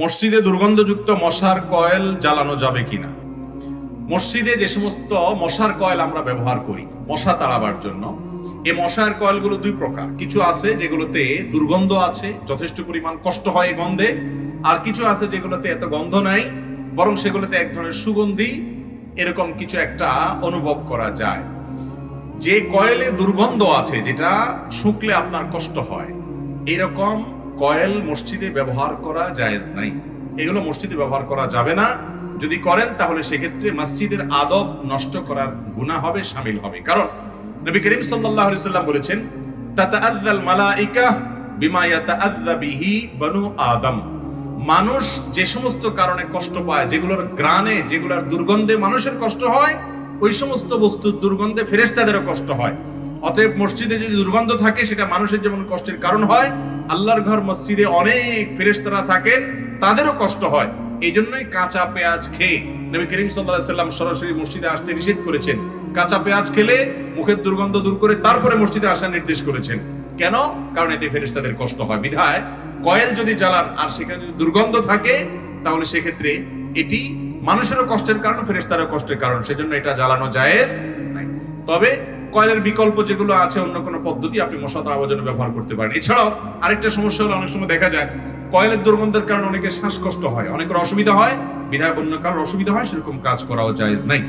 মসজিদে দুর্গন্ধযুক্ত মশার কয়েল জ্বালানো যাবে কিনা? মসজিদে যে সমস্ত মশার কয়েল আমরা ব্যবহার করি মশা তাড়াবার জন্য, এই মশার কয়েলগুলো দুই প্রকার। কিছু আছে যেগুলোতে দুর্গন্ধ আছে, যথেষ্ট পরিমাণ কষ্ট হয় এই গন্ধে, আর কিছু আছে যেগুলোতে এত গন্ধ নাই, বরং সেগুলোতে এক ধরনের সুগন্ধি এরকম কিছু একটা অনুভব করা যায়। যে কয়েলে দুর্গন্ধ আছে, যেটা শুকলে আপনার কষ্ট হয়, এরকম কয়েল মসজিদে ব্যবহার করা জায়েজ নাই। এগুলো মসজিদে ব্যবহার করা যাবে না। যদি করেন তাহলে সেক্ষেত্রে মসজিদের আদব নষ্ট করার গুনাহ হবে, শামিল হবে। কারণ নবী করিম সাল্লাল্লাহু আলাইহি ওয়াসাল্লাম বলেছেন, তাতাআযাল মালাইকা বিমা ইয়াতাআযা বিহি বনু আদম। মানুষ যে সমস্ত কারণে কষ্ট পায়, যেগুলোর ঘ্রাণে, যেগুলোর দুর্গন্ধে মানুষের কষ্ট হয়, ওই সমস্ত বস্তুর দুর্গন্ধে ফেরেশতাদেরও কষ্ট হয়। অতএব মসজিদে যদি দুর্গন্ধ থাকে, সেটা মানুষের যেমন কষ্টের কারণ হয়, আল্লাহর ঘর মসজিদে অনেক ফেরেশতারা থাকেন, তাদেরও কষ্ট হয়। এই জন্যই কাঁচা পেঁয়াজ খেয়ে নবী করিম সাল্লাল্লাহু আলাইহি ওয়াসাল্লাম সরাসরি মসজিদে আসতে নিষেধ করেছেন। কাঁচা পেঁয়াজ খেলে মুখের দুর্গন্ধ দূর করে তারপরে মসজিদে আসার নির্দেশ করেছেন। কেন? কারণ এতে ফেরেশতাদের কষ্ট হয়। বিধায় কয়েল যদি জ্বালান আর সেখানে যদি দুর্গন্ধ থাকে, তাহলে সেক্ষেত্রে এটি মানুষেরও কষ্টের কারণ, ফেরেশতারও কষ্টের কারণ, সেজন্য এটা জ্বালানো জায়েজ নাই। তবে কয়েলের বিকল্প যেগুলো আছে, অন্য কোনো পদ্ধতি আপনি মশা তাড়াবার জন্য ব্যবহার করতে পারেন। এছাড়াও আরেকটা সমস্যা হলো, অনেক সময় দেখা যায় কয়েলের দুর্গন্ধের কারণে অনেকের শ্বাসকষ্ট হয়, অনেকের অসুবিধা হয়। বিধায় অন্য কারোর অসুবিধা হয়, সেরকম কাজ করাও জায়েজ নাই।